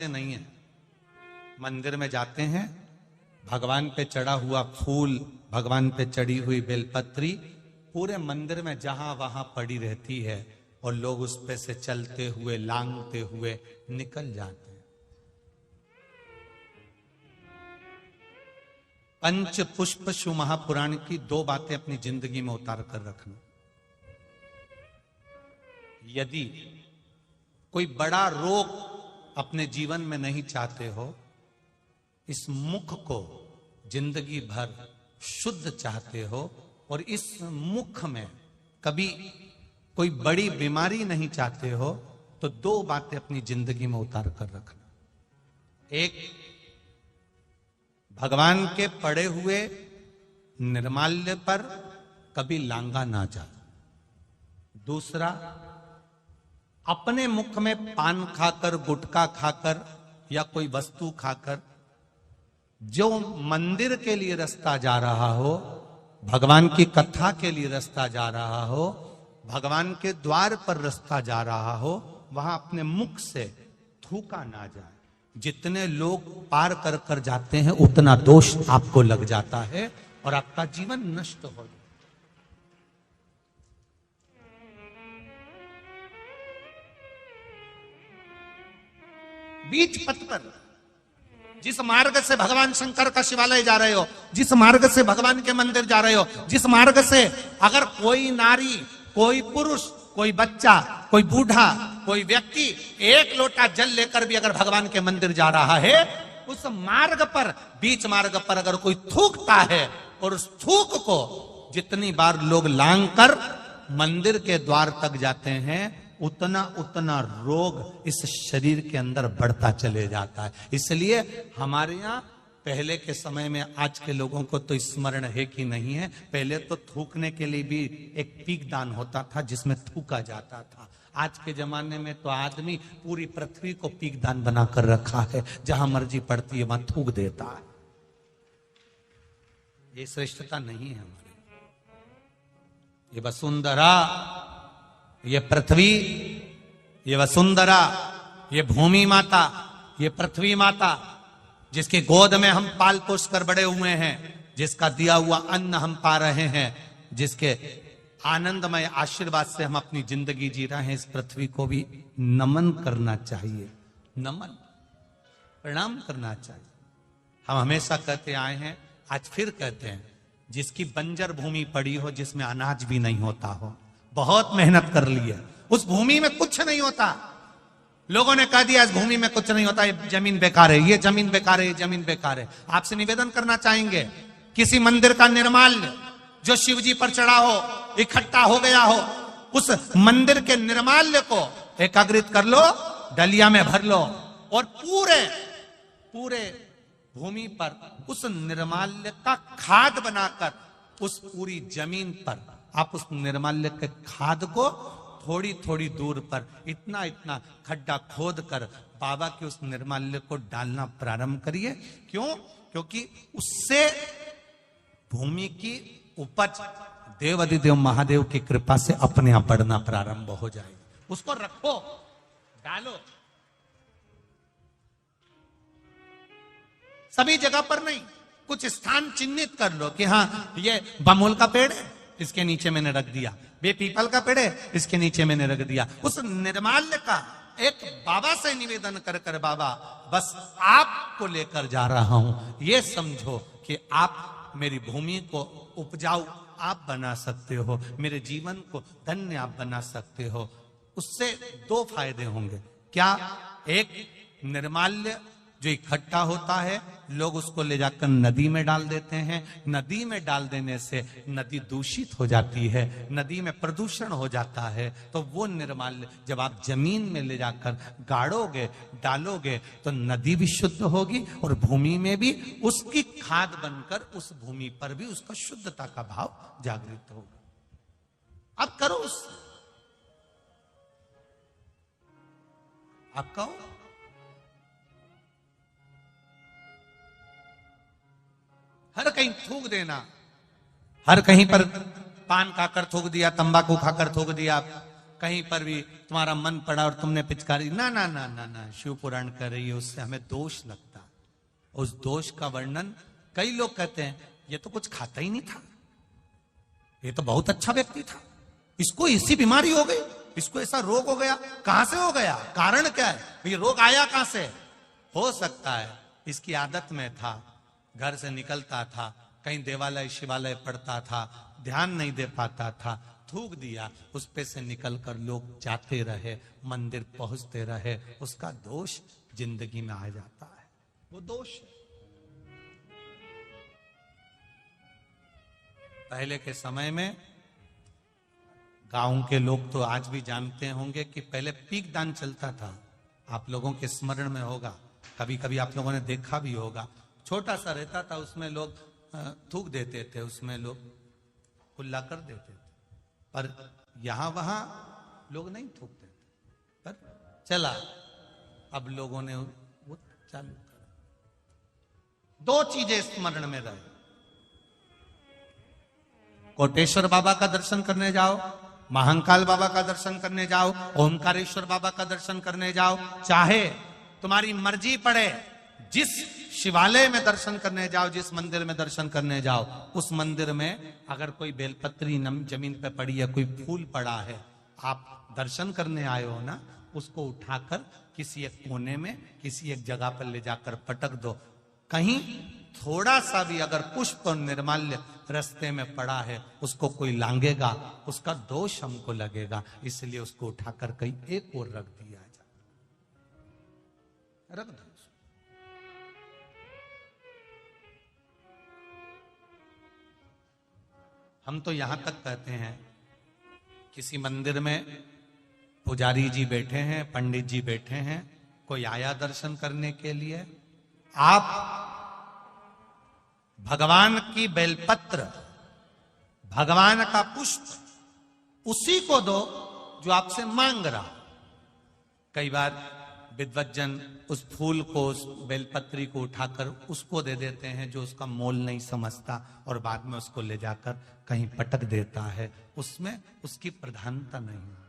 नहीं है। मंदिर में जाते हैं, भगवान पे चढ़ा हुआ फूल, भगवान पे चढ़ी हुई बेलपत्री पूरे मंदिर में जहां वहां पड़ी रहती है और लोग उस पे से चलते हुए लांघते हुए निकल जाते हैं। पंच पुष्प शिव महापुराण की दो बातें अपनी जिंदगी में उतार कर रखना। यदि कोई बड़ा रोग अपने जीवन में नहीं चाहते हो, इस मुख को जिंदगी भर शुद्ध चाहते हो और इस मुख में कभी कोई बड़ी बीमारी नहीं चाहते हो, तो दो बातें अपनी जिंदगी में उतार कर रखना। एक, भगवान के पड़े हुए निर्माल्य पर कभी लांगा ना जा। दूसरा, अपने मुख में पान खाकर, गुटखा खाकर या कोई वस्तु खाकर जो मंदिर के लिए रास्ता जा रहा हो, भगवान की कथा के लिए रास्ता जा रहा हो, भगवान के द्वार पर रास्ता जा रहा हो, वहां अपने मुख से थूका ना जाए। जितने लोग पार कर कर जाते हैं उतना दोष आपको लग जाता है और आपका जीवन नष्ट हो जाता है। बीच पथ पर जिस मार्ग से भगवान शंकर का शिवालय जा रहे हो, जिस मार्ग से भगवान के मंदिर जा रहे हो, जिस मार्ग से अगर कोई नारी, कोई पुरुष, कोई बच्चा, कोई बूढ़ा, कोई व्यक्ति एक लोटा जल लेकर भी अगर भगवान के मंदिर जा रहा है, उस मार्ग पर, बीच मार्ग पर अगर कोई थूकता है और उस थूक को जितनी बार लोग लांग कर मंदिर के द्वार तक जाते हैं, उतना उतना रोग इस शरीर के अंदर बढ़ता चले जाता है। इसलिए हमारे यहाँ पहले के समय में, आज के लोगों को तो स्मरण है कि नहीं है, पहले तो थूकने के लिए भी एक पीक दान होता था जिसमें थूका जाता था। आज के जमाने में तो आदमी पूरी पृथ्वी को पीक दान बनाकर रखा है, जहां मर्जी पड़ती है वहां थूक देता है। ये श्रेष्ठता नहीं है हमारी। ये वसुंधरा, ये पृथ्वी, ये वसुंधरा, ये भूमि माता, ये पृथ्वी माता, जिसकी गोद में हम पाल पोस कर बड़े हुए हैं, जिसका दिया हुआ अन्न हम पा रहे हैं, जिसके आनंदमय आशीर्वाद से हम अपनी जिंदगी जी रहे हैं, इस पृथ्वी को भी नमन करना चाहिए। नमन, प्रणाम करना चाहिए। हम हमेशा कहते आए हैं, आज फिर कहते हैं, जिसकी बंजर भूमि पड़ी हो, जिसमें अनाज भी नहीं होता हो, बहुत मेहनत कर ली है, उस भूमि में कुछ नहीं होता, लोगों ने कह दिया इस भूमि में कुछ नहीं होता, ये जमीन बेकार है, ये जमीन बेकार है, ये जमीन बेकार है। आपसे निवेदन करना चाहेंगे, किसी मंदिर का निर्माल्य जो शिव जी पर चढ़ा हो, इकट्ठा हो गया हो, उस मंदिर के निर्माल्य को एकाग्रित कर लो, डलिया में भर लो और पूरे भूमि पर उस निर्माल्य का खाद बनाकर उस पूरी जमीन पर आप उस निर्माल्य के खाद को थोड़ी थोड़ी दूर पर इतना इतना खड्डा खोद कर बाबा के उस निर्माल्य को डालना प्रारंभ करिए। क्यों? क्योंकि उससे भूमि की उपज देव अधिदेव महादेव की कृपा से अपने आप बढ़ना प्रारंभ हो जाएगी। उसको रखो, डालो, सभी जगह पर नहीं, कुछ स्थान चिन्हित कर लो कि हाँ ये बमूल का पेड़ है, इसके नीचे मैंने रख दिया, बे पीपल का पेड़ है, इसके नीचे मैंने रख दिया। उस निर्माल्य का एक बाबा से निवेदन कर कर, बाबा बस आपको लेकर जा रहा हूं, ये समझो कि आप मेरी भूमि को उपजाऊ आप बना सकते हो, मेरे जीवन को धन्य आप बना सकते हो। उससे दो फायदे होंगे। क्या? एक, निर्माल्य जो इकट्ठा होता है, लोग उसको ले जाकर नदी में डाल देते हैं, नदी में डाल देने से नदी दूषित हो जाती है, नदी में प्रदूषण हो जाता है। तो वो निर्माल्य जब आप जमीन में ले जाकर गाड़ोगे, डालोगे, तो नदी भी शुद्ध होगी और भूमि में भी उसकी खाद बनकर उस भूमि पर भी उसका शुद्धता का भाव जागृत होगा। अब करो उससे, आप कहो, हर कहीं थूक देना, हर कहीं पर पान खाकर थूक दिया, तंबाकू खाकर थूक दिया, कहीं पर भी तुम्हारा मन पड़ा और तुमने पिचकारी, ना ना ना ना ना, शिव पुराण कर रही है, उससे हमें दोष लगता। उस दोष का वर्णन कई लोग कहते हैं ये तो कुछ खाता ही नहीं था, ये तो बहुत अच्छा व्यक्ति था, इसको इसी बीमारी हो गई, इसको ऐसा रोग हो गया, कहां से हो गया, कारण क्या है, ये रोग आया कहां से। हो सकता है इसकी आदत में था, घर से निकलता था, कहीं देवालय शिवालय पढ़ता था, ध्यान नहीं दे पाता था, थूक दिया, उस पे से निकलकर लोग जाते रहे, मंदिर पहुंचते रहे, उसका दोष जिंदगी में आ जाता है, वो दोष है। पहले के समय में गांव के लोग तो आज भी जानते होंगे कि पहले पीक दान चलता था, आप लोगों के स्मरण में होगा, कभी कभी आप लोगों ने देखा भी होगा, छोटा सा रहता था, उसमें लोग थूक देते थे, उसमें लोग खुला कर देते थे, पर यहां वहां लोग नहीं थूकते थे, पर चला, अब लोगों ने वो चालू कर। दो चीजें स्मरण में रहे, कोटेश्वर बाबा का दर्शन करने जाओ, महाकाल बाबा का दर्शन करने जाओ, ओमकारेश्वर बाबा का दर्शन करने जाओ, चाहे तुम्हारी मर्जी पड़े, जिस शिवालय में दर्शन करने जाओ, जिस मंदिर में दर्शन करने जाओ, उस मंदिर में अगर कोई बेलपत्री जमीन पे पड़ी है, कोई फूल पड़ा है, आप दर्शन करने आए हो ना, उसको उठाकर किसी एक कोने में, किसी एक जगह पर ले जाकर पटक दो। कहीं थोड़ा सा भी अगर पुष्प और निर्माल्य रास्ते में पड़ा है, उसको कोई लांगेगा, उसका दोष हमको लगेगा, इसलिए उसको उठाकर कहीं एक और रख दिया जाए, रख दो। हम तो यहां तक कहते हैं, किसी मंदिर में पुजारी जी बैठे हैं, पंडित जी बैठे हैं, कोई आया दर्शन करने के लिए, आप भगवान की बेलपत्र, भगवान का पुष्प उसी को दो जो आपसे मांग रहा। कई बार विद्वज्जन उस फूल को, उस बेलपत्री को उठाकर उसको दे देते हैं जो उसका मोल नहीं समझता, और बाद में उसको ले जाकर कहीं पटक देता है, उसमें उसकी प्रधानता नहीं है।